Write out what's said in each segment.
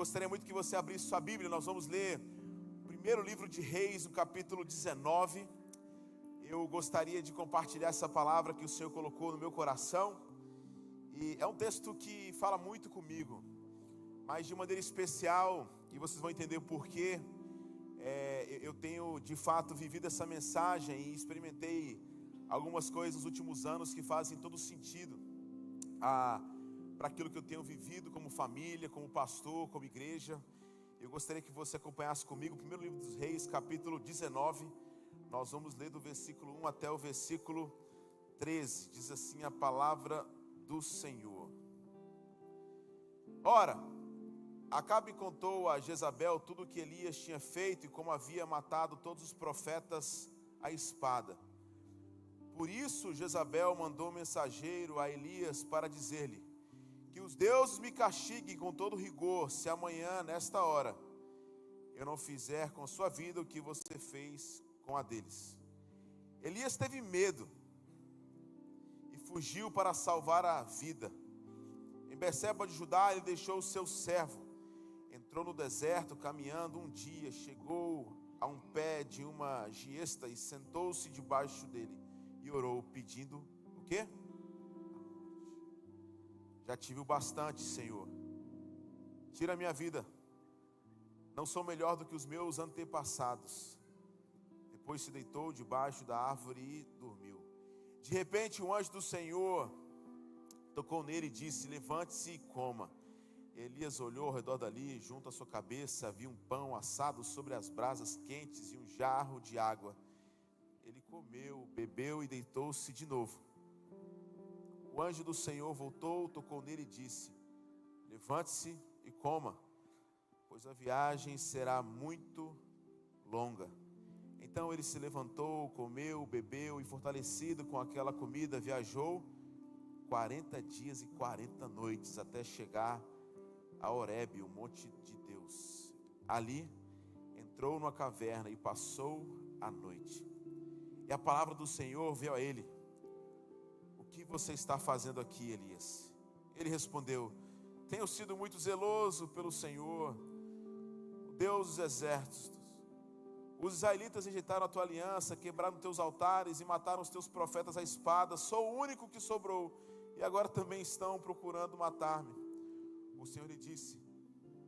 gostaria muito que você abrisse sua Bíblia. Nós vamos ler o primeiro livro de Reis, no capítulo 19. Eu gostaria de compartilhar essa palavra que o Senhor colocou no meu coração. E é um texto que fala muito comigo, mas de maneira especial, e vocês vão entender o porquê. Eu tenho de fato vivido essa mensagem e experimentei algumas coisas nos últimos anos que fazem todo sentido para aquilo que eu tenho vivido como família, como pastor, como igreja. Eu gostaria que você acompanhasse comigo o primeiro livro dos Reis, capítulo 19. Nós vamos ler do versículo 1 até o versículo 13. Diz assim a palavra do Senhor. Ora, Acabe contou a Jezabel tudo o que Elias tinha feito e como havia matado todos os profetas à espada. Por isso Jezabel mandou um mensageiro a Elias para dizer-lhe: que os deuses me castiguem com todo rigor, se amanhã, nesta hora, eu não fizer com sua vida o que você fez com a deles. Elias teve medo e fugiu para salvar a vida. Em Berseba de Judá, ele deixou o seu servo. Entrou no deserto, caminhando um dia, chegou a um pé de uma giesta e sentou-se debaixo dele e orou, pedindo o quê? Já tive o bastante, Senhor. Tira a minha vida. Não sou melhor do que os meus antepassados. Depois se deitou debaixo da árvore e dormiu. De repente, um anjo do Senhor tocou nele e disse: levante-se e coma. Elias olhou ao redor dali, junto à sua cabeça havia um pão assado sobre as brasas quentes e um jarro de água. Ele comeu, bebeu e deitou-se de novo. O anjo do Senhor voltou, tocou nele e disse: levante-se e coma, pois a viagem será muito longa. Então ele se levantou, comeu, bebeu e, fortalecido com aquela comida, viajou 40 dias e 40 noites até chegar a Horebe, o monte de Deus. Ali entrou numa caverna e passou a noite. E a palavra do Senhor veio a ele: o que você está fazendo aqui, Elias? Ele respondeu: tenho sido muito zeloso pelo Senhor, o Deus dos exércitos. Os israelitas rejeitaram a tua aliança, quebraram teus altares e mataram os teus profetas à espada. Sou o único que sobrou e agora também estão procurando matar-me. O Senhor lhe disse: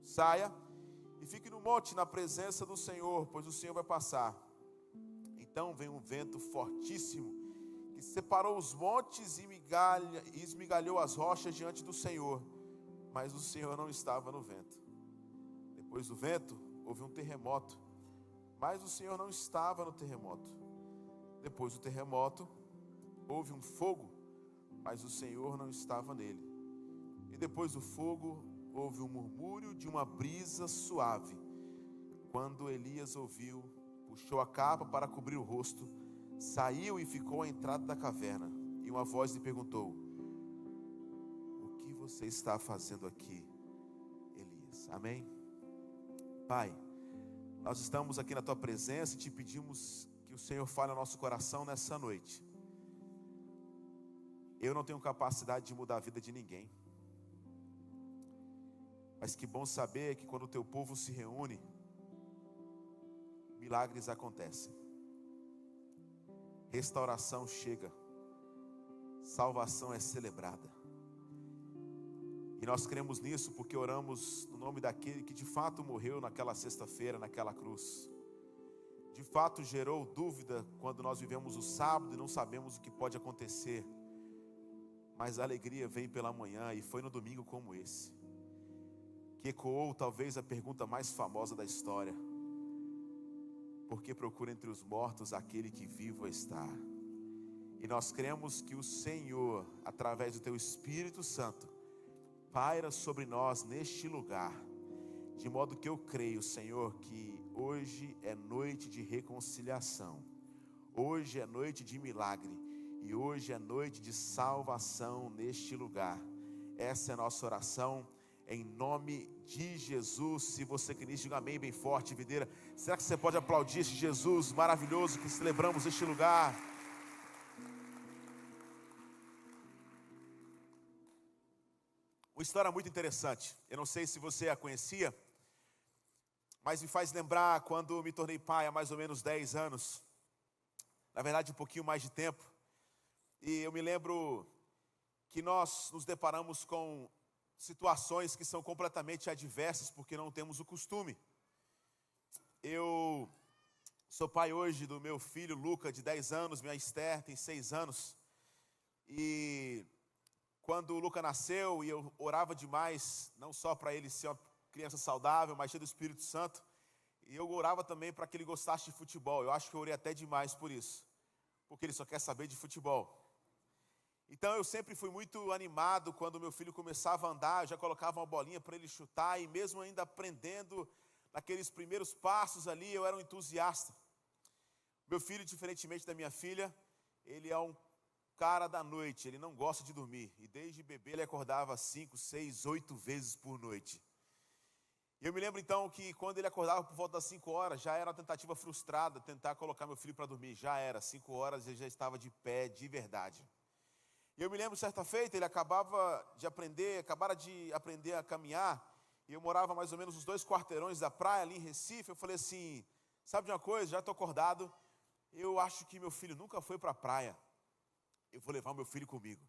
saia e fique no monte na presença do Senhor, pois o Senhor vai passar. Então veio um vento fortíssimo que separou os montes e esmigalhou as rochas diante do Senhor, mas o Senhor não estava no vento. Depois do vento houve um terremoto, mas o Senhor não estava no terremoto. Depois do terremoto houve um fogo, mas o Senhor não estava nele. E depois do fogo houve um murmúrio de uma brisa suave. Quando Elias ouviu, puxou a capa para cobrir o rosto, saiu e ficou à entrada da caverna. E uma voz lhe perguntou: o que você está fazendo aqui, Elias? Amém? Pai, nós estamos aqui na tua presença e te pedimos que o Senhor fale ao nosso coração nessa noite. Eu não tenho capacidade de mudar a vida de ninguém, mas que bom saber que quando o teu povo se reúne, milagres acontecem, restauração chega, salvação é celebrada. E nós cremos nisso porque oramos no nome daquele que de fato morreu naquela sexta-feira, naquela cruz. De fato gerou dúvida quando nós vivemos o sábado e não sabemos o que pode acontecer. Mas a alegria vem pela manhã, e foi no domingo como esse que ecoou talvez a pergunta mais famosa da história: por que procura entre os mortos aquele que vivo está? E nós cremos que o Senhor, através do teu Espírito Santo, paira sobre nós neste lugar, de modo que eu creio, Senhor, que hoje é noite de reconciliação, hoje é noite de milagre, e hoje é noite de salvação neste lugar. Essa é a nossa oração, em nome de Jesus. Se você crê nisso, diga amém bem forte, videira. Será que você pode aplaudir esse Jesus maravilhoso que celebramos neste lugar? Uma história muito interessante. Eu não sei se você a conhecia, mas me faz lembrar quando me tornei pai há mais ou menos 10 anos. Na verdade, um pouquinho mais de tempo. E eu me lembro que nós nos deparamos com situações que são completamente adversas, porque não temos o costume. Eu sou pai hoje do meu filho Luca, de 10 anos, minha Esther tem 6 anos. E quando o Luca nasceu, e eu orava demais, não só para ele ser uma criança saudável, mas cheio do Espírito Santo, e eu orava também para que ele gostasse de futebol. Eu acho que eu orei até demais por isso, porque ele só quer saber de futebol. Então eu sempre fui muito animado quando meu filho começava a andar, eu já colocava uma bolinha para ele chutar, e mesmo ainda aprendendo naqueles primeiros passos ali, eu era um entusiasta. Meu filho, diferentemente da minha filha, ele é um cara da noite, ele não gosta de dormir. E desde bebê ele acordava 5, 6, 8 vezes por noite. E eu me lembro então que quando ele acordava por volta das 5 horas, já era uma tentativa frustrada tentar colocar meu filho para dormir. Já era, 5 horas ele já estava de pé de verdade. E eu me lembro, certa feita, ele acabara de aprender a caminhar. E eu morava mais ou menos uns 2 quarteirões da praia ali em Recife. Eu falei assim, sabe de uma coisa, já estou acordado, eu acho que meu filho nunca foi para a praia. Eu vou levar meu filho comigo.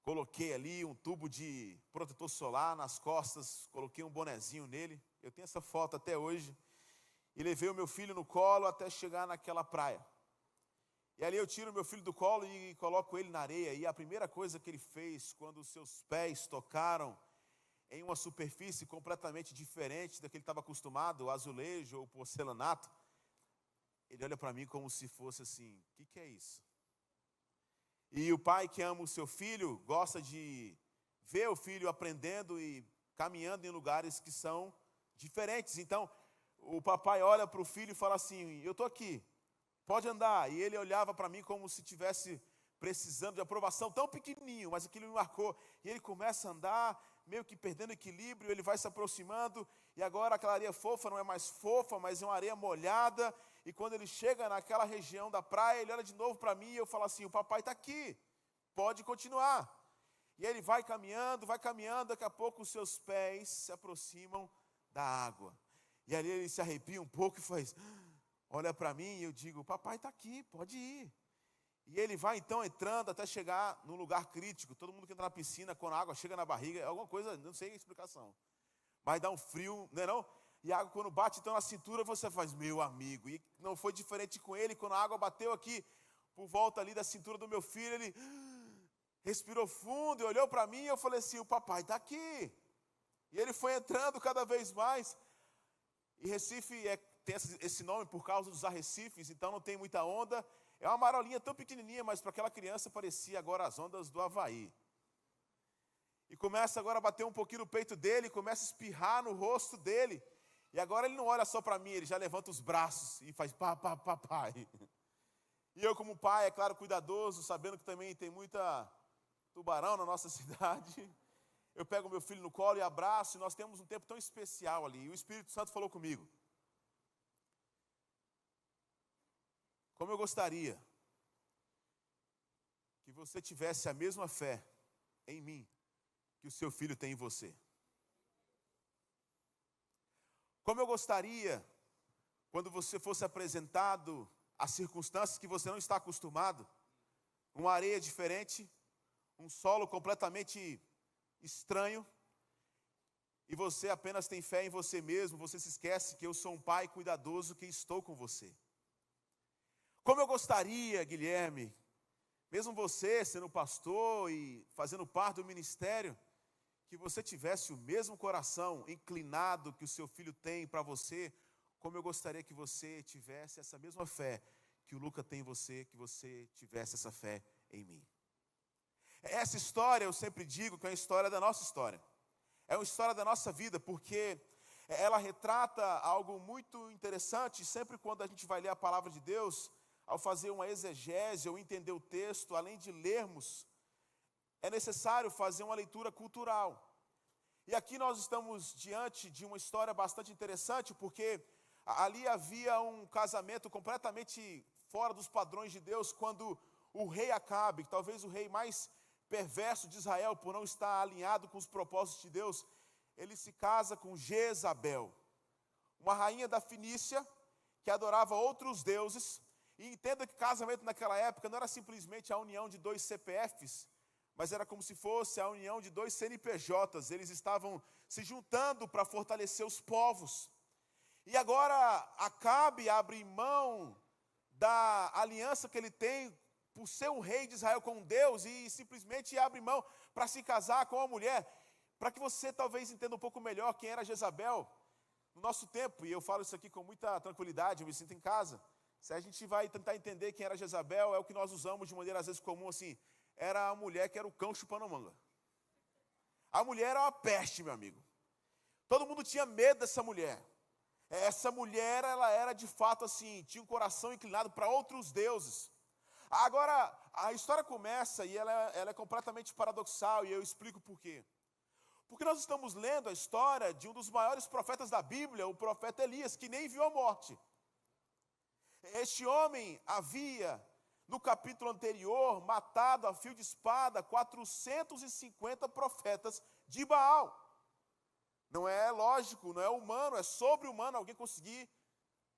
Coloquei ali um tubo de protetor solar nas costas, coloquei um bonezinho nele, eu tenho essa foto até hoje, e levei o meu filho no colo até chegar naquela praia. E ali eu tiro meu filho do colo e coloco ele na areia, e a primeira coisa que ele fez, quando os seus pés tocaram em uma superfície completamente diferente da que ele estava acostumado, azulejo ou porcelanato, ele olha para mim como se fosse assim, o que é isso? E o pai que ama o seu filho gosta de ver o filho aprendendo e caminhando em lugares que são diferentes. Então, o papai olha para o filho e fala assim, eu estou aqui, pode andar. E ele olhava para mim como se estivesse precisando de aprovação, tão pequenininho, mas aquilo me marcou. E ele começa a andar, meio que perdendo equilíbrio, ele vai se aproximando, e agora aquela areia fofa não é mais fofa, mas é uma areia molhada. E quando ele chega naquela região da praia, ele olha de novo para mim e eu falo assim, o papai está aqui, pode continuar. E ele vai caminhando, daqui a pouco os seus pés se aproximam da água. E ali ele se arrepia um pouco e faz, olha para mim e eu digo, o papai está aqui, pode ir. E ele vai então entrando até chegar num lugar crítico. Todo mundo que entra na piscina, quando a água chega na barriga, é alguma coisa, não sei a explicação. Mas dá um frio, não é não? E a água quando bate então na cintura, você faz, meu amigo. E não foi diferente com ele, quando a água bateu aqui, por volta ali da cintura do meu filho, ele respirou fundo e olhou para mim e eu falei assim, o papai está aqui. E ele foi entrando cada vez mais. E Recife tem esse nome por causa dos arrecifes, então não tem muita onda. É uma marolinha tão pequenininha, mas para aquela criança parecia agora as ondas do Havaí. E começa agora a bater um pouquinho no peito dele, começa a espirrar no rosto dele. E agora ele não olha só para mim, ele já levanta os braços e faz papai. E eu como pai, é claro, cuidadoso, sabendo que também tem muita tubarão na nossa cidade, eu pego meu filho no colo e abraço, e nós temos um tempo tão especial ali. E o Espírito Santo falou comigo. Como eu gostaria que você tivesse a mesma fé em mim que o seu filho tem em você. Como eu gostaria, quando você fosse apresentado a circunstâncias que você não está acostumado, uma areia diferente, um solo completamente estranho, e você apenas tem fé em você mesmo, você se esquece que eu sou um pai cuidadoso que estou com você. Como eu gostaria, Guilherme, mesmo você sendo pastor e fazendo parte do ministério, que você tivesse o mesmo coração inclinado que o seu filho tem para você, como eu gostaria que você tivesse essa mesma fé que o Luca tem em você, que você tivesse essa fé em mim. Essa história, eu sempre digo que é uma história da nossa história. É uma história da nossa vida, porque ela retrata algo muito interessante. Sempre quando a gente vai ler a palavra de Deus, ao fazer uma exegese ou entender o texto, além de lermos, é necessário fazer uma leitura cultural. E aqui nós estamos diante de uma história bastante interessante, porque ali havia um casamento completamente fora dos padrões de Deus, quando o rei Acabe, talvez o rei mais perverso de Israel, por não estar alinhado com os propósitos de Deus, ele se casa com Jezabel, uma rainha da Fenícia, que adorava outros deuses. E entenda que casamento naquela época não era simplesmente a união de dois CPFs, mas era como se fosse a união de dois CNPJs. Eles estavam se juntando para fortalecer os povos. E agora Acabe abre mão da aliança que ele tem por ser um rei de Israel com Deus e simplesmente abre mão para se casar com uma mulher. Para que você talvez entenda um pouco melhor quem era Jezabel no nosso tempo, e eu falo isso aqui com muita tranquilidade, eu me sinto em casa. Se a gente vai tentar entender quem era Jezabel, é o que nós usamos de maneira às vezes comum, assim, era a mulher que era o cão chupando manga. A mulher era uma peste, meu amigo. Todo mundo tinha medo dessa mulher. Essa mulher, ela era de fato assim, tinha um coração inclinado para outros deuses. Agora, a história começa e ela é completamente paradoxal, e eu explico por quê. Porque nós estamos lendo a história de um dos maiores profetas da Bíblia, o profeta Elias, que nem viu a morte. Este homem havia, no capítulo anterior, matado a fio de espada 450 profetas de Baal. Não é lógico, não é humano, é sobre-humano alguém conseguir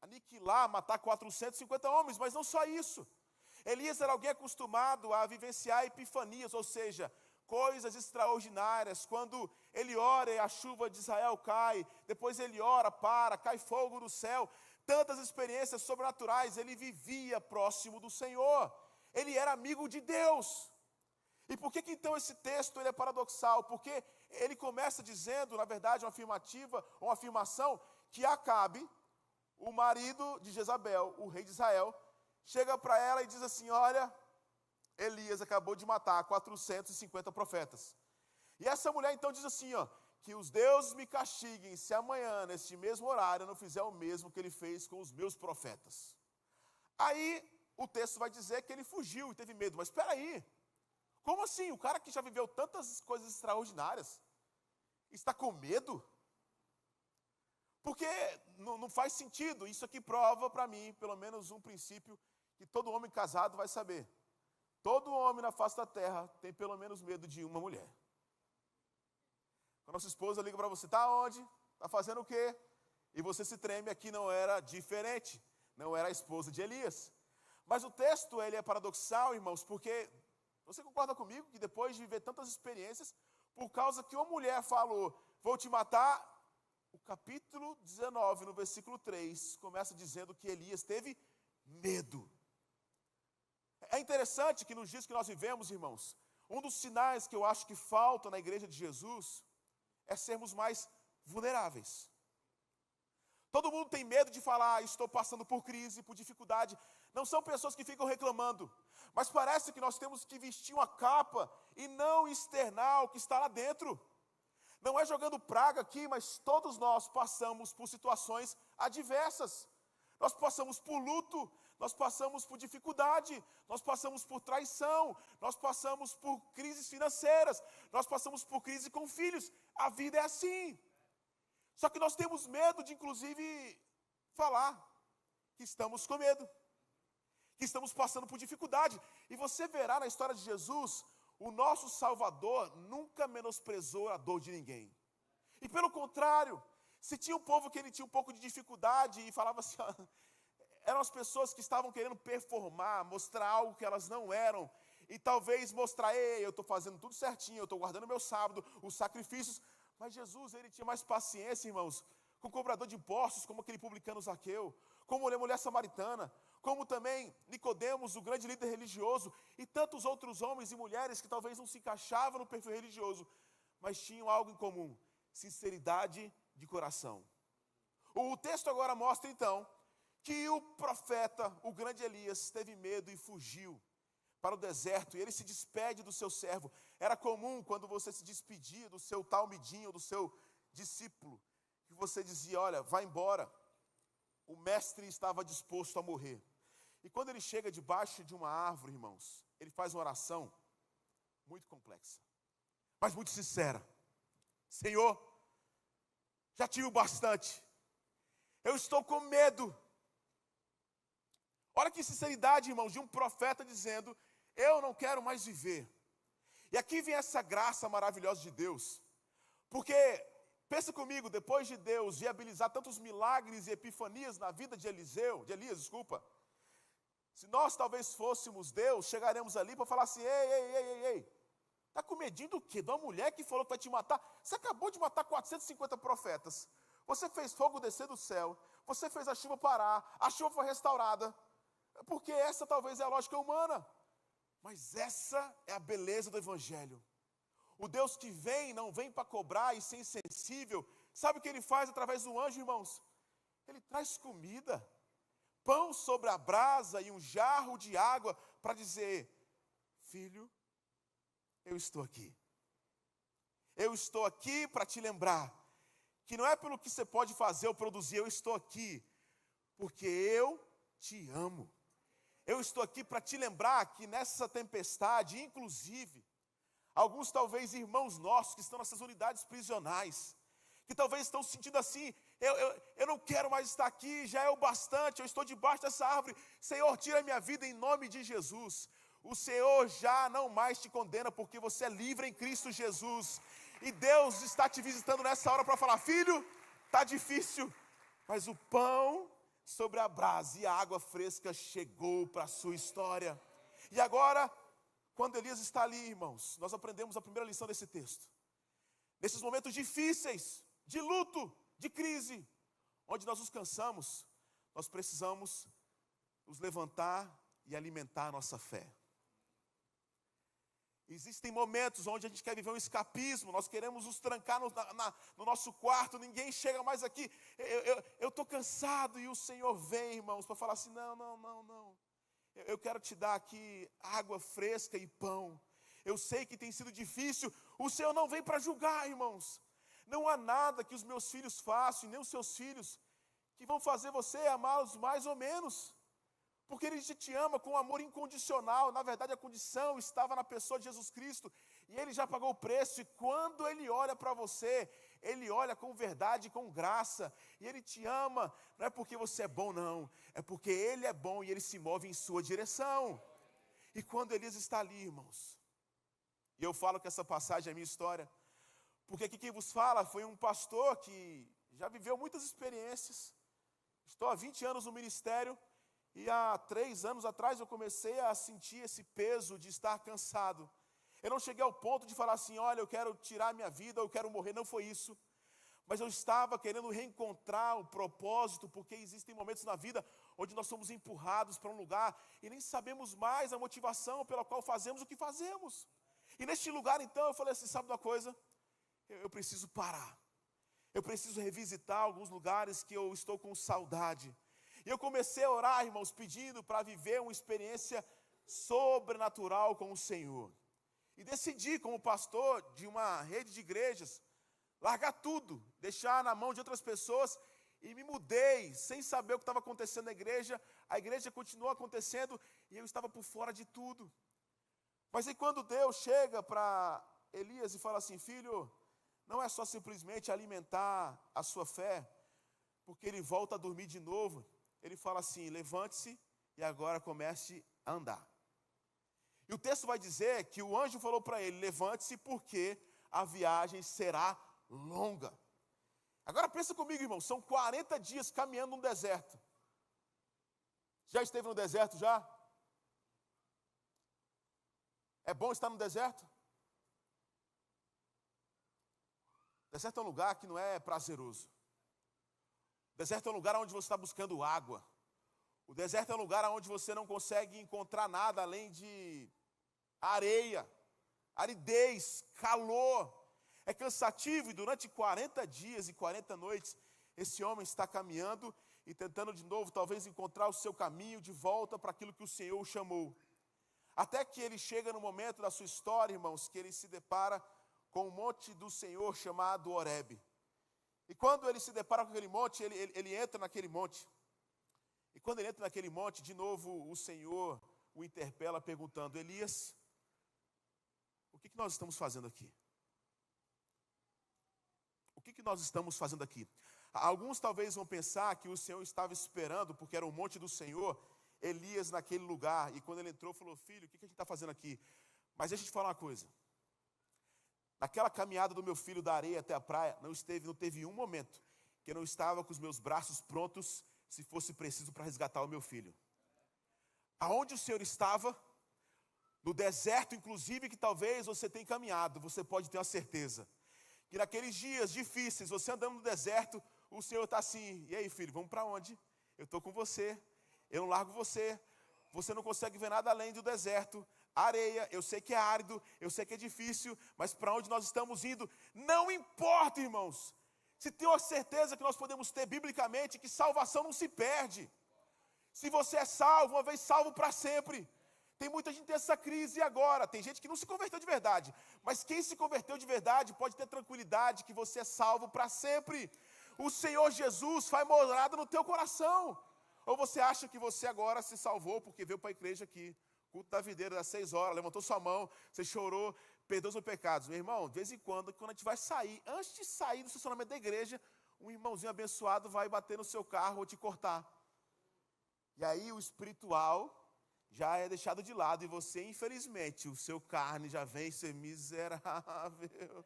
aniquilar, matar 450 homens, mas não só isso. Elias era alguém acostumado a vivenciar epifanias, ou seja, coisas extraordinárias. Quando ele ora e a chuva de Israel cai, depois ele ora, cai fogo do céu. Tantas experiências sobrenaturais, ele vivia próximo do Senhor. Ele era amigo de Deus. E por que então esse texto ele é paradoxal? Porque ele começa dizendo, na verdade, uma afirmativa, uma afirmação, que Acabe, o marido de Jezabel, o rei de Israel, chega para ela e diz assim: olha, Elias acabou de matar 450 profetas. E essa mulher então diz assim, ó, que os deuses me castiguem se amanhã, neste mesmo horário, eu não fizer o mesmo que ele fez com os meus profetas. Aí o texto vai dizer que ele fugiu e teve medo. Mas espera aí, como assim? O cara que já viveu tantas coisas extraordinárias está com medo? Porque não faz sentido. Isso aqui prova para mim, pelo menos um princípio que todo homem casado vai saber. Todo homem na face da terra tem pelo menos medo de uma mulher. Quando a sua esposa liga para você, está onde? Está fazendo o quê? E você se treme, aqui não era diferente. Não era a esposa de Elias. Mas o texto ele é paradoxal, irmãos, porque você concorda comigo que depois de viver tantas experiências, por causa que uma mulher falou, vou te matar, o capítulo 19, no versículo 3, começa dizendo que Elias teve medo. É interessante que nos dias que nós vivemos, irmãos, um dos sinais que eu acho que falta na igreja de Jesus é sermos mais vulneráveis. Todo mundo tem medo de falar, estou passando por crise, por dificuldade. Não são pessoas que ficam reclamando, mas parece que nós temos que vestir uma capa e não externar o que está lá dentro. Não é jogando praga aqui, mas todos nós passamos por situações adversas. Nós passamos por luto, nós passamos por dificuldade, nós passamos por traição, nós passamos por crises financeiras, nós passamos por crise com filhos. A vida é assim. Só que nós temos medo de, inclusive, falar que estamos com medo, que estamos passando por dificuldade. E você verá na história de Jesus, o nosso Salvador nunca menosprezou a dor de ninguém. E pelo contrário, se tinha um povo que ele tinha um pouco de dificuldade e falava assim, eram as pessoas que estavam querendo performar, mostrar algo que elas não eram, e talvez mostrar, ei, eu estou fazendo tudo certinho, eu estou guardando meu sábado, os sacrifícios. Mas Jesus, ele tinha mais paciência, irmãos, com o cobrador de impostos, como aquele publicano Zaqueu, como a mulher samaritana, como também Nicodemos, o grande líder religioso, e tantos outros homens e mulheres que talvez não se encaixavam no perfil religioso, mas tinham algo em comum, sinceridade de coração. O texto agora mostra então, que o profeta, o grande Elias, teve medo e fugiu para o deserto, e ele se despede do seu servo. Era comum, quando você se despedia do seu talmidinho, do seu discípulo, que você dizia, olha, vai embora. O mestre estava disposto a morrer. E quando ele chega debaixo de uma árvore, irmãos, ele faz uma oração muito complexa, mas muito sincera. Senhor, já tive o bastante. Eu estou com medo. Olha que sinceridade, irmãos, de um profeta dizendo, eu não quero mais viver. E aqui vem essa graça maravilhosa de Deus. Porque, pensa comigo, depois de Deus viabilizar tantos milagres e epifanias na vida de Elias, se nós talvez fôssemos Deus, chegaremos ali para falar assim, ei, está com medinho do quê? De uma mulher que falou que vai te matar? Você acabou de matar 450 profetas, você fez fogo descer do céu, você fez a chuva parar, a chuva foi restaurada, porque essa talvez é a lógica humana, mas essa é a beleza do Evangelho. O Deus que vem, não vem para cobrar e ser insensível. Sabe o que Ele faz através do anjo, irmãos? Ele traz comida, pão sobre a brasa e um jarro de água para dizer, filho, eu estou aqui. Eu estou aqui para te lembrar que não é pelo que você pode fazer ou produzir, eu estou aqui porque eu te amo. Eu estou aqui para te lembrar que nessa tempestade, inclusive, alguns talvez irmãos nossos que estão nessas unidades prisionais, que talvez estão sentindo assim, eu não quero mais estar aqui, já é o bastante, eu estou debaixo dessa árvore, Senhor, tira a minha vida em nome de Jesus. O Senhor já não mais te condena, porque você é livre em Cristo Jesus, e Deus está te visitando nessa hora para falar, filho, está difícil, mas o pão sobre a brasa e a água fresca chegou para a sua história. E agora, quando Elias está ali, irmãos, nós aprendemos a primeira lição desse texto. Nesses momentos difíceis, de luto, de crise, onde nós nos cansamos, nós precisamos nos levantar e alimentar a nossa fé. Existem momentos onde a gente quer viver um escapismo, nós queremos nos trancar no nosso quarto, ninguém chega mais aqui, eu estou cansado, e o Senhor vem, irmãos, para falar assim, não, eu quero te dar aqui água fresca e pão. Eu sei que tem sido difícil, o Senhor não vem para julgar, irmãos. Não há nada que os meus filhos façam, nem os seus filhos, que vão fazer você amá-los mais ou menos. Porque Ele te ama com amor incondicional. Na verdade, a condição estava na pessoa de Jesus Cristo, e Ele já pagou o preço, e quando Ele olha para você, Ele olha com verdade e com graça, e Ele te ama, não é porque você é bom não, é porque Ele é bom e Ele se move em sua direção. E quando Elias está ali, irmãos, e eu falo que essa passagem é a minha história, porque aqui quem vos fala foi um pastor que já viveu muitas experiências. Estou há 20 anos no ministério, e há 3 anos atrás eu comecei a sentir esse peso de estar cansado. Eu não cheguei ao ponto de falar assim, olha, eu quero tirar minha vida, eu quero morrer, não foi isso. Mas eu estava querendo reencontrar o propósito, porque existem momentos na vida onde nós somos empurrados para um lugar e nem sabemos mais a motivação pela qual fazemos o que fazemos. E neste lugar então eu falei assim, sabe uma coisa? Eu preciso parar. Eu preciso revisitar alguns lugares que eu estou com saudade. E eu comecei a orar, irmãos, pedindo para viver uma experiência sobrenatural com o Senhor. E decidi, como pastor de uma rede de igrejas, largar tudo, deixar na mão de outras pessoas, e me mudei, sem saber o que estava acontecendo na igreja. A igreja continuou acontecendo, e eu estava por fora de tudo. Mas aí quando Deus chega para Elias e fala assim, filho, não é só simplesmente alimentar a sua fé, porque ele volta a dormir de novo. Ele fala assim, levante-se e agora comece a andar. E o texto vai dizer que o anjo falou para ele, levante-se porque a viagem será longa. Agora pensa comigo, irmão, são 40 dias caminhando no deserto. Já esteve no deserto já? É bom estar no deserto? O deserto é um lugar que não é prazeroso. O deserto é um lugar onde você está buscando água. O deserto é um lugar onde você não consegue encontrar nada além de areia, aridez, calor. É cansativo, e durante 40 dias e 40 noites, esse homem está caminhando e tentando de novo talvez encontrar o seu caminho de volta para aquilo que o Senhor o chamou. Até que ele chega no momento da sua história, irmãos, que ele se depara com um monte do Senhor chamado Horebe. E quando ele se depara com aquele monte, ele entra naquele monte. E quando ele entra naquele monte, de novo o Senhor o interpela perguntando, Elias, o que nós estamos fazendo aqui? O que nós estamos fazendo aqui? Alguns talvez vão pensar que o Senhor estava esperando, porque era o monte do Senhor, Elias naquele lugar. E quando ele entrou, falou, filho, o que a gente está fazendo aqui? Mas deixa eu te falar uma coisa. Naquela caminhada do meu filho da areia até a praia, não teve um momento que eu não estava com os meus braços prontos, se fosse preciso, para resgatar o meu filho. Aonde o Senhor estava, no deserto, inclusive, que talvez você tenha caminhado, você pode ter uma certeza, que naqueles dias difíceis, você andando no deserto, o Senhor está assim, e aí filho, vamos para onde? Eu estou com você, eu não largo você, você não consegue ver nada além do deserto, areia, eu sei que é árido, eu sei que é difícil, mas para onde nós estamos indo, não importa, irmãos. Se tem uma certeza que nós podemos ter biblicamente, que salvação não se perde. Se você é salvo, uma vez salvo para sempre. Tem muita gente que tem essa crise agora, tem gente que não se converteu de verdade, mas quem se converteu de verdade pode ter tranquilidade que você é salvo para sempre. O Senhor Jesus faz morada no teu coração. Ou você acha que você agora se salvou porque veio para a igreja aqui, culto da videira das 6 horas, levantou sua mão, você chorou, perdoou os seus pecados. Meu irmão, de vez em quando a gente vai sair, antes de sair do estacionamento da igreja, um irmãozinho abençoado vai bater no seu carro ou te cortar. E aí o espiritual já é deixado de lado e você, infelizmente, o seu carne já vem ser miserável.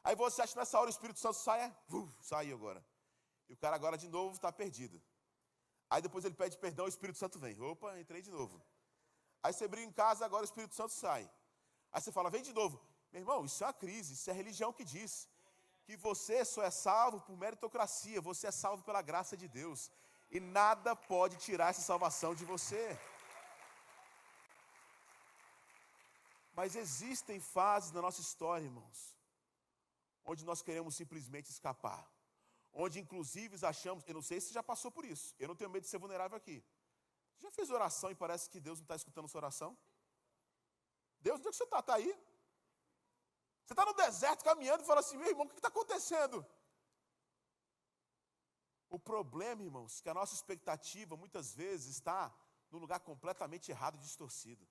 Aí você acha que nessa hora o Espírito Santo saiu agora. E o cara agora de novo está perdido. Aí depois ele pede perdão, o Espírito Santo vem. Opa, entrei de novo. Aí você briga em casa, agora o Espírito Santo sai. Aí você fala, vem de novo. Meu irmão, isso é uma crise, isso é a religião que diz que você só é salvo por meritocracia, você é salvo pela graça de Deus. E nada pode tirar essa salvação de você. Mas existem fases na nossa história, irmãos, onde nós queremos simplesmente escapar. Onde inclusive achamos, eu não sei se você já passou por isso, eu não tenho medo de ser vulnerável aqui. Já fez oração e parece que Deus não está escutando a sua oração? Deus, onde é que você está? Está aí? Você está no deserto caminhando e fala assim, meu irmão, o que está acontecendo? O problema, irmãos, é que a nossa expectativa muitas vezes está no lugar completamente errado e distorcido.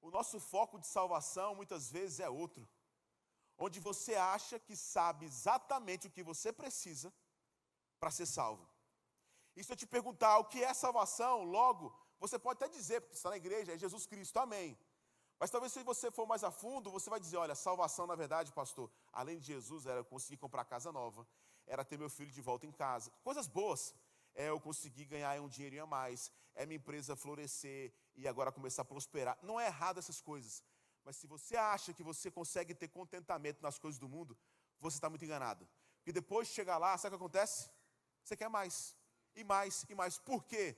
O nosso foco de salvação muitas vezes é outro. Onde você acha que sabe exatamente o que você precisa para ser salvo. E se eu te perguntar o que é salvação, logo, você pode até dizer, porque está na igreja, é Jesus Cristo, amém. Mas talvez se você for mais a fundo, você vai dizer, olha, salvação na verdade, pastor, além de Jesus, era eu conseguir comprar casa nova, era ter meu filho de volta em casa. Coisas boas, é eu conseguir ganhar um dinheirinho a mais, é minha empresa florescer e agora começar a prosperar. Não é errado essas coisas. Mas se você acha que você consegue ter contentamento nas coisas do mundo, você está muito enganado. Porque depois de chegar lá, sabe o que acontece? Você quer mais, e mais, e mais. Por quê?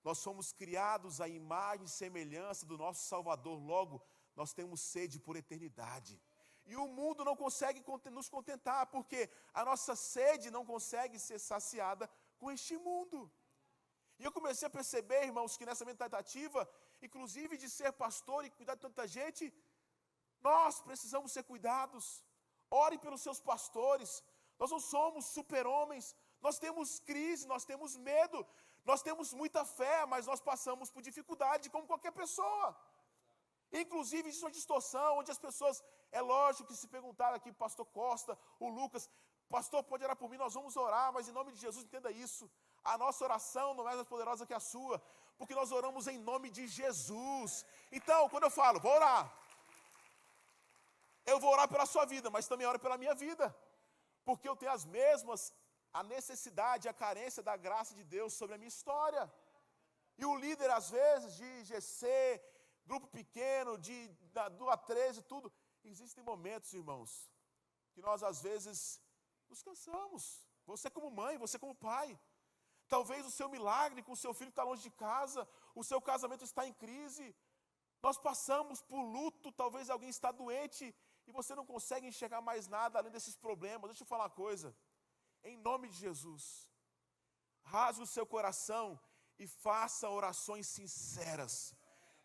Nós somos criados à imagem e semelhança do nosso Salvador. Logo, nós temos sede por eternidade. E o mundo não consegue nos contentar, porque a nossa sede não consegue ser saciada com este mundo. E eu comecei a perceber, irmãos, que nessa minha tentativa, inclusive de ser pastor e cuidar de tanta gente, nós precisamos ser cuidados. Ore pelos seus pastores. Nós não somos super-homens. Nós temos crise, nós temos medo. Nós temos muita fé, mas nós passamos por dificuldade como qualquer pessoa. Inclusive, existe uma distorção, onde as pessoas, é lógico que se perguntaram aqui, pastor Costa, o Lucas, pastor, pode orar por mim, nós vamos orar, mas em nome de Jesus, entenda isso. A nossa oração não é mais poderosa que a sua, porque nós oramos em nome de Jesus. Então, quando eu falo, vou orar, eu vou orar pela sua vida, mas também oro pela minha vida. Porque eu tenho a necessidade, a carência da graça de Deus sobre a minha história. E o líder, às vezes, de GC, grupo pequeno, do A13, tudo. Existem momentos, irmãos, que nós, às vezes, nos cansamos. Você como mãe, você como pai. Talvez o seu milagre com o seu filho está longe de casa, o seu casamento está em crise. Nós passamos por luto, talvez alguém está doente e você não consegue enxergar mais nada além desses problemas. Deixa eu falar uma coisa. Em nome de Jesus, rasgue o seu coração e faça orações sinceras.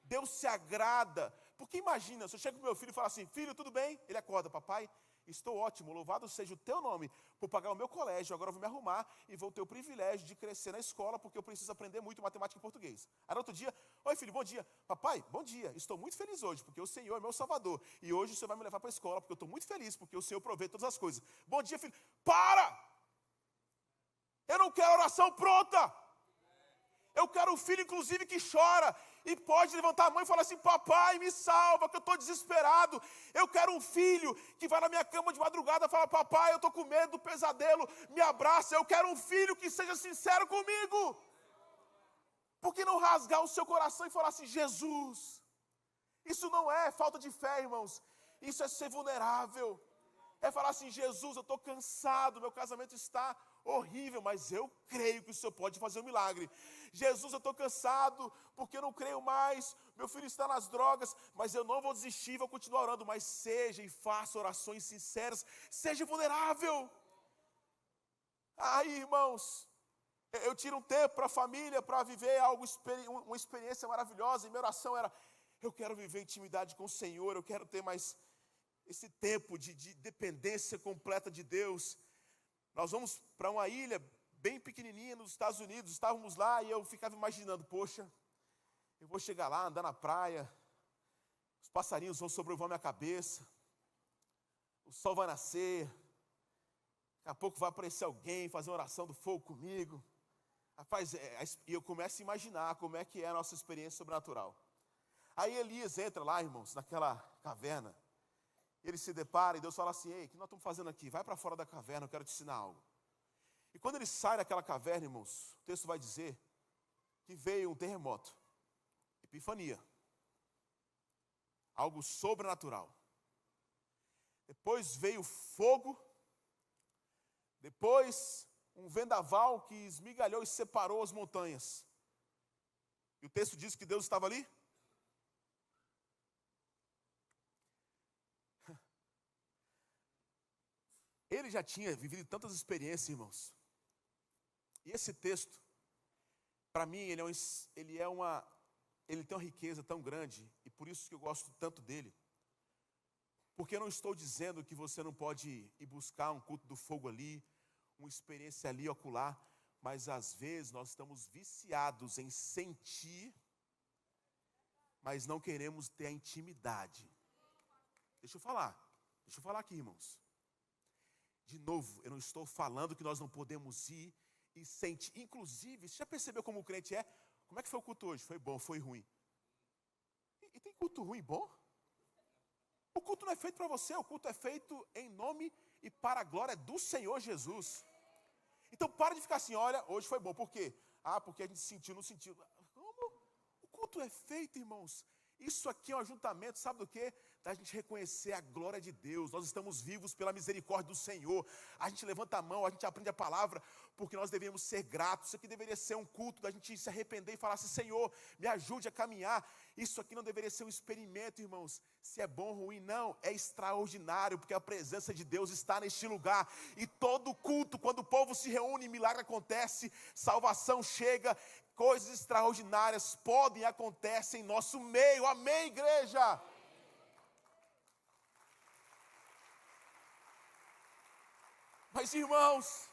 Deus se agrada. Porque imagina, se eu chego para o meu filho e falo assim, filho, tudo bem? Ele acorda, papai, estou ótimo, louvado seja o teu nome por pagar o meu colégio, agora eu vou me arrumar e vou ter o privilégio de crescer na escola, porque eu preciso aprender muito matemática e português. Aí no outro dia, oi filho, bom dia. Papai, bom dia, estou muito feliz hoje, porque o Senhor é meu Salvador. E hoje o Senhor vai me levar para a escola, porque eu estou muito feliz, porque o Senhor provê todas as coisas. Bom dia, filho. Para! Eu não quero oração pronta. Eu quero um filho, inclusive, que chora. E pode levantar a mão e falar assim: papai, me salva, que eu estou desesperado. Eu quero um filho que vai na minha cama de madrugada e fala: papai, eu estou com medo do pesadelo, me abraça. Eu quero um filho que seja sincero comigo. Por que não rasgar o seu coração e falar assim: Jesus? Isso não é falta de fé, irmãos. Isso é ser vulnerável. É falar assim: Jesus, eu estou cansado, meu casamento está horrível, mas eu creio que o Senhor pode fazer um milagre. Jesus, eu estou cansado, porque eu não creio mais, meu filho está nas drogas, mas eu não vou desistir, vou continuar orando. Mas seja e faça orações sinceras, seja vulnerável. Aí, irmãos, eu tiro um tempo para a família, para viver algo, uma experiência maravilhosa, e minha oração era: eu quero viver intimidade com o Senhor, eu quero ter mais esse tempo de dependência completa de Deus. Nós vamos para uma ilha bem pequenininha nos Estados Unidos, estávamos lá e eu ficava imaginando: poxa, eu vou chegar lá, andar na praia, os passarinhos vão sobrevoar minha cabeça, o sol vai nascer, daqui a pouco vai aparecer alguém, fazer uma oração do fogo comigo. Rapaz, e eu começo a imaginar como é que é a nossa experiência sobrenatural. Aí Elias entra lá, irmãos, naquela caverna, ele se depara e Deus fala assim: ei, o que nós estamos fazendo aqui? Vai para fora da caverna, eu quero te ensinar algo. E quando ele sai daquela caverna, irmãos, o texto vai dizer que veio um terremoto, epifania, algo sobrenatural. Depois veio fogo, depois um vendaval que esmigalhou e separou as montanhas. E o texto diz que Deus estava ali. Ele já tinha vivido tantas experiências, irmãos. E esse texto, para mim, ele tem uma riqueza tão grande, e por isso que eu gosto tanto dele. Porque eu não estou dizendo que você não pode ir buscar um culto do fogo ali, uma experiência ali ocular, mas às vezes nós estamos viciados em sentir, mas não queremos ter a intimidade. Deixa eu falar aqui, irmãos. De novo, eu não estou falando que nós não podemos ir e sentir. Inclusive, você já percebeu como o crente é? Como é que foi o culto hoje? Foi bom, foi ruim? E tem culto ruim e bom? O culto não é feito para você, o culto é feito em nome e para a glória do Senhor Jesus. Então para de ficar assim: olha, hoje foi bom, por quê? Porque a gente sentiu, não sentiu. Como? O culto é feito, irmãos. Isso aqui é um ajuntamento, sabe do quê? Da gente reconhecer a glória de Deus. Nós estamos vivos pela misericórdia do Senhor. A gente levanta a mão, a gente aprende a palavra, porque nós devemos ser gratos. Isso aqui deveria ser um culto da gente se arrepender e falar assim: Senhor, me ajude a caminhar. Isso aqui não deveria ser um experimento, irmãos. Se é bom ou ruim, não. É extraordinário, porque a presença de Deus está neste lugar. E todo culto, quando o povo se reúne, milagre acontece, salvação chega, coisas extraordinárias podem e acontecem em nosso meio. Amém, igreja? Mas, irmãos,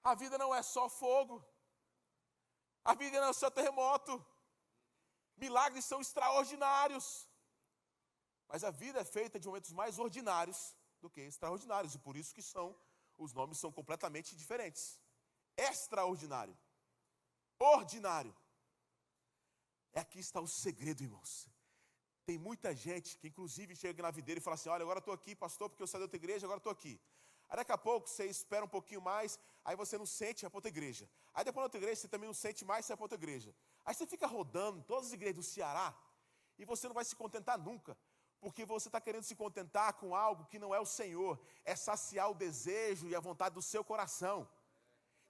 a vida não é só fogo, a vida não é só terremoto, milagres são extraordinários, mas a vida é feita de momentos mais ordinários do que extraordinários, e por isso que os nomes são completamente diferentes. Extraordinário, ordinário. Aqui está o segredo, irmãos. Tem muita gente que inclusive chega na videira e fala assim: olha, agora eu estou aqui, pastor, porque eu saí da outra igreja, agora eu estou aqui. Aí daqui a pouco você espera um pouquinho mais, aí você não sente, vai para outra igreja. Aí depois na outra igreja você também não sente mais, você vai para outra igreja. Aí você fica rodando todas as igrejas do Ceará, e você não vai se contentar nunca, porque você está querendo se contentar com algo que não é o Senhor, é saciar o desejo e a vontade do seu coração.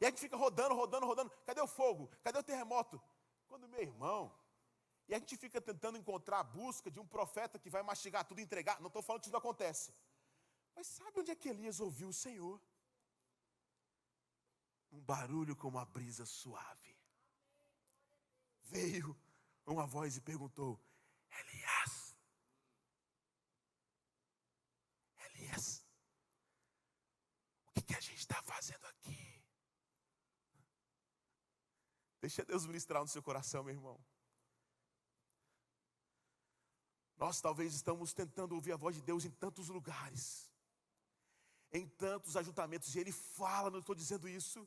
E a gente fica rodando, cadê o fogo? Cadê o terremoto? Quando, meu irmão, e a gente fica tentando encontrar a busca de um profeta que vai mastigar tudo e entregar. Não estou falando que isso não acontece. Mas sabe onde é que Elias ouviu o Senhor? Um barulho como uma brisa suave. Veio uma voz e perguntou: Elias, o que a gente está fazendo aqui? Deixa Deus ministrar no seu coração, meu irmão. Nós talvez estamos tentando ouvir a voz de Deus em tantos lugares, em tantos ajuntamentos, e Ele fala, não estou dizendo isso,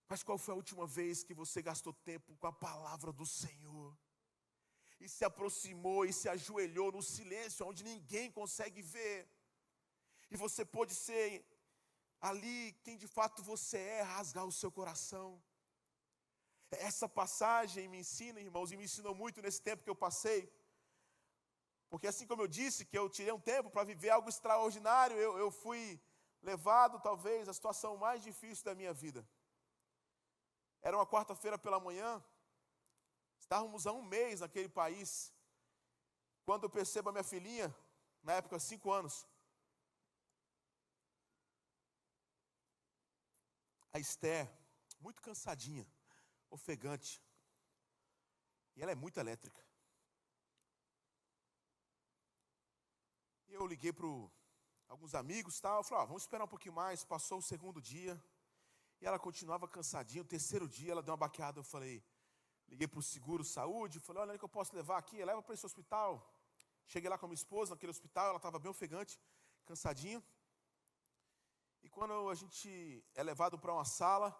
Mas qual foi a última vez que você gastou tempo com a palavra do Senhor? E se aproximou e se ajoelhou no silêncio, onde ninguém consegue ver. E você pôde ser ali quem de fato você é, rasgar o seu coração. Essa passagem me ensina, irmãos, e me ensinou muito nesse tempo que eu passei. Porque assim como eu disse, que eu tirei um tempo para viver algo extraordinário, eu fui levado talvez à situação mais difícil da minha vida. Era uma quarta-feira pela manhã, estávamos há um mês naquele país, quando eu percebo a minha filhinha, na época 5 anos, a Esther, muito cansadinha, ofegante, e ela é muito elétrica. E eu liguei para alguns amigos, tal, eu falei, vamos esperar um pouquinho mais. Passou o segundo dia, e ela continuava cansadinha. O terceiro dia ela deu uma baqueada, eu falei, liguei para o seguro saúde, falei, olha, onde que eu posso levar aqui? Leva para esse hospital. Cheguei lá com a minha esposa, naquele hospital, ela estava bem ofegante, cansadinha. E quando a gente é levado para uma sala,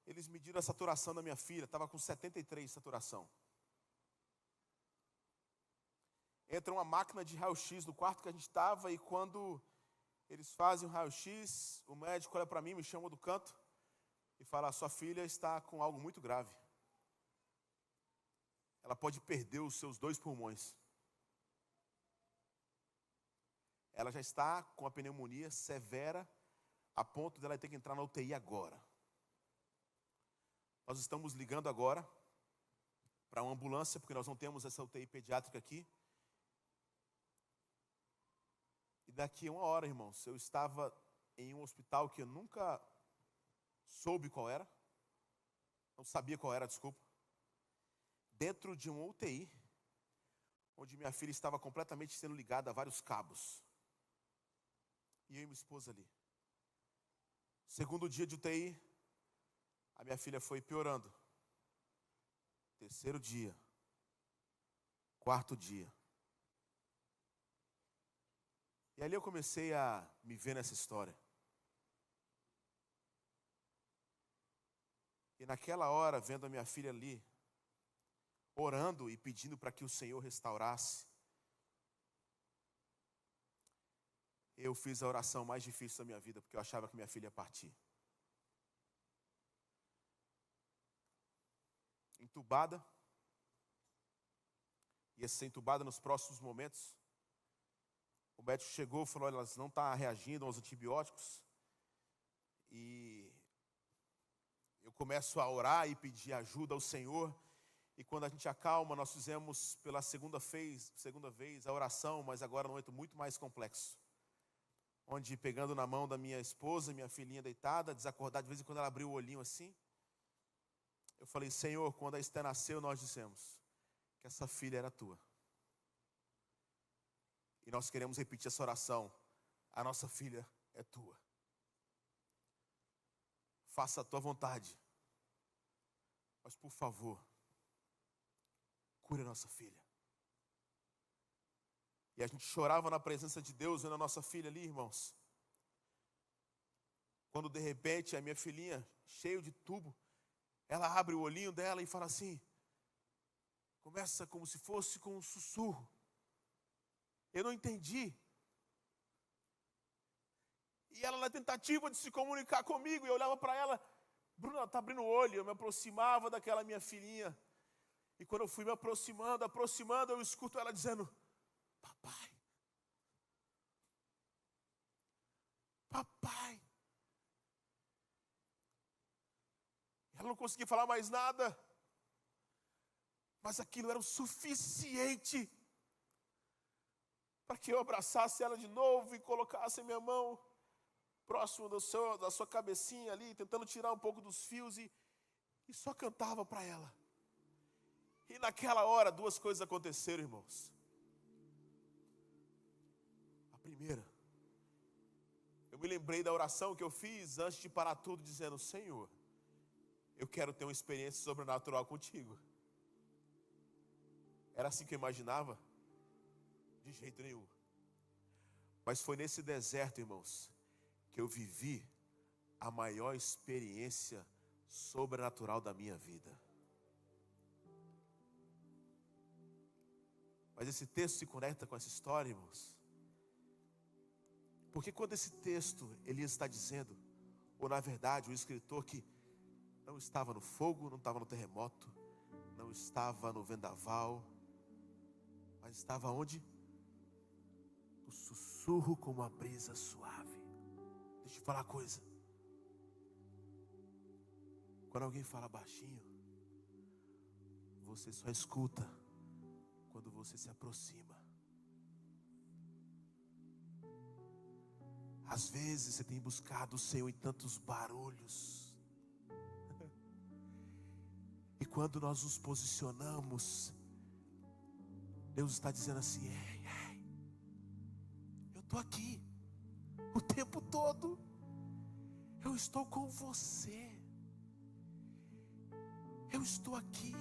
eles mediram a saturação da minha filha, estava com 73 de saturação. Entra uma máquina de raio-x no quarto que a gente estava, e quando eles fazem o raio-x, o médico olha para mim, me chama do canto e fala, sua filha está com algo muito grave. Ela pode perder os seus 2 pulmões. Ela já está com a pneumonia severa, a ponto de ela ter que entrar na UTI agora. Nós estamos ligando agora para uma ambulância, porque nós não temos essa UTI pediátrica aqui. E daqui a 1 hora, irmãos, eu estava em um hospital que eu nunca soube qual era. Não sabia qual era, desculpa. Dentro de uma UTI, onde minha filha estava completamente sendo ligada a vários cabos. E eu e minha esposa ali. Segundo dia de UTI, a minha filha foi piorando. Terceiro dia. Quarto dia. E ali eu comecei a me ver nessa história. E naquela hora, vendo a minha filha ali, orando e pedindo para que o Senhor restaurasse, eu fiz a oração mais difícil da minha vida, porque eu achava que minha filha ia partir. Entubada, ia ser entubada nos próximos momentos. O médico chegou e falou, olha, elas não estão reagindo aos antibióticos. E eu começo a orar e pedir ajuda ao Senhor. E quando a gente acalma, nós fizemos pela segunda vez a oração, mas agora num momento muito mais complexo. Onde, pegando na mão da minha esposa, minha filhinha deitada, desacordada, de vez em quando ela abriu o olhinho assim. Eu falei, Senhor, quando a Esther nasceu, nós dissemos que essa filha era tua. E nós queremos repetir essa oração. A nossa filha é tua. Faça a tua vontade. Mas, por favor, cure a nossa filha. E a gente chorava na presença de Deus, vendo a nossa filha ali, irmãos. Quando, de repente, a minha filhinha, cheia de tubo, ela abre o olhinho dela e fala assim, começa como se fosse com um sussurro. Eu não entendi. E ela, na tentativa de se comunicar comigo, eu olhava para ela, Bruna, ela está abrindo o olho. Eu me aproximava daquela minha filhinha. E quando eu fui me aproximando, eu escuto ela dizendo, papai. Papai. Ela não conseguia falar mais nada. Mas aquilo era o suficiente para que eu abraçasse ela de novo e colocasse a minha mão próximo da sua cabecinha ali, tentando tirar um pouco dos fios e só cantava para ela. E naquela hora, 2 coisas aconteceram, irmãos. A primeira, eu me lembrei da oração que eu fiz antes de parar tudo, dizendo, Senhor, eu quero ter uma experiência sobrenatural contigo. Era assim que eu imaginava? De jeito nenhum. Mas foi nesse deserto, irmãos, que eu vivi a maior experiência sobrenatural da minha vida. Mas esse texto se conecta com essa história, irmãos, porque quando esse texto, Elias está dizendo, ou na verdade o escritor, que não estava no fogo, não estava no terremoto, não estava no vendaval, mas estava onde? No sussurro como uma brisa suave. Deixa eu te falar uma coisa. Quando alguém fala baixinho, você só escuta quando você se aproxima. Às vezes você tem buscado o Senhor em tantos barulhos. E quando nós nos posicionamos, Deus está dizendo assim: ei, eu estou aqui o tempo todo. Eu estou com você. Eu estou aqui.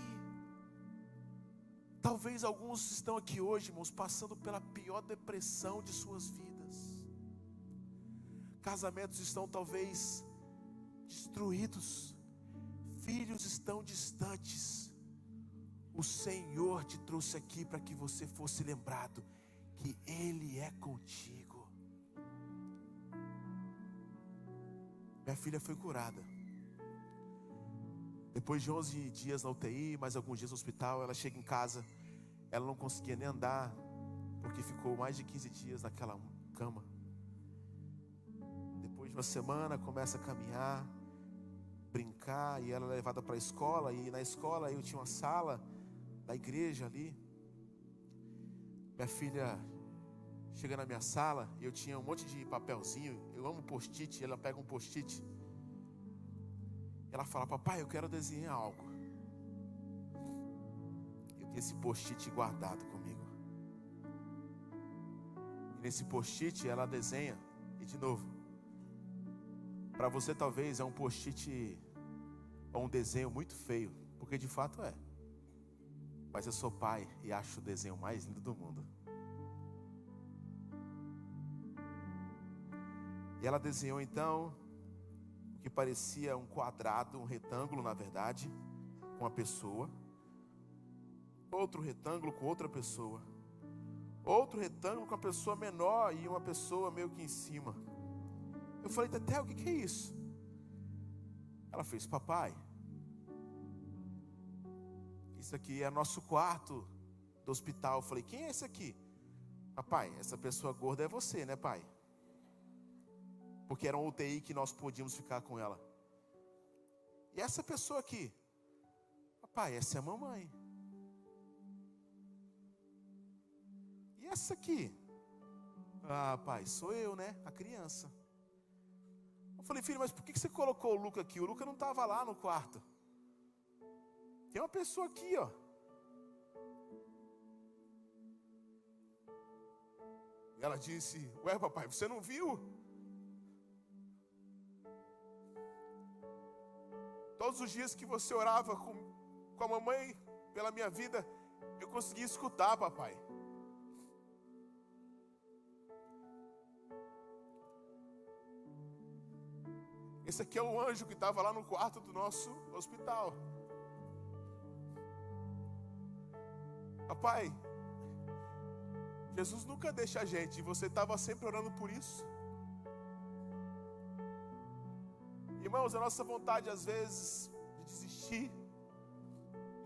Talvez alguns estão aqui hoje, irmãos, passando pela pior depressão de suas vidas. Casamentos estão talvez destruídos. Filhos estão distantes. O Senhor te trouxe aqui para que você fosse lembrado que Ele é contigo. Minha filha foi curada. Depois de 11 dias na UTI, mais alguns dias no hospital, ela chega em casa, ela não conseguia nem andar, porque ficou mais de 15 dias naquela cama. Depois de uma semana, começa a caminhar, brincar, e ela é levada para a escola, e na escola eu tinha uma sala da igreja ali. Minha filha chega na minha sala, e eu tinha um monte de papelzinho, eu amo post-it, ela pega um post-it, ela fala: papai, eu quero desenhar algo. Eu tenho esse post-it guardado comigo. E nesse post-it ela desenha. E de novo, para você talvez é um post-it ou um desenho muito feio, porque de fato é. Mas eu sou pai e acho o desenho mais lindo do mundo. E ela desenhou então que parecia um quadrado, um retângulo na verdade, com uma pessoa, outro retângulo com outra pessoa, outro retângulo com uma pessoa menor e uma pessoa meio que em cima. Eu falei: Tetel, o que é isso? Ela fez: papai, isso aqui é nosso quarto do hospital. Eu falei: quem é esse aqui? Papai, essa pessoa gorda é você, né, pai? Porque era um UTI que nós podíamos ficar com ela. E essa pessoa aqui? Papai, essa é a mamãe. E essa aqui? Ah, pai, sou eu, né? A criança. Eu falei: filho, mas por que você colocou o Luca aqui? O Luca não estava lá no quarto. Tem uma pessoa aqui, ó. E ela disse: ué, papai, você não viu? Todos os dias que você orava com a mamãe pela minha vida, eu conseguia escutar, papai. Esse aqui é o anjo que estava lá no quarto do nosso hospital. Papai, Jesus nunca deixa a gente, e você estava sempre orando por isso. Irmãos, a nossa vontade às vezes de desistir,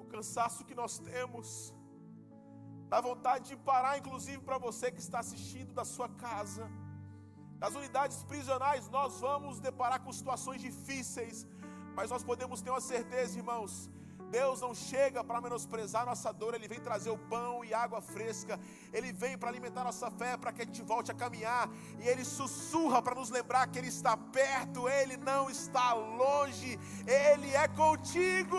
o cansaço que nós temos, dá vontade de parar, inclusive para você que está assistindo da sua casa. Nas unidades prisionais nós vamos deparar com situações difíceis, mas nós podemos ter uma certeza, irmãos: Deus não chega para menosprezar nossa dor, Ele vem trazer o pão e água fresca, Ele vem para alimentar nossa fé, para que a gente volte a caminhar, e Ele sussurra para nos lembrar que Ele está perto, Ele não está longe, Ele é contigo.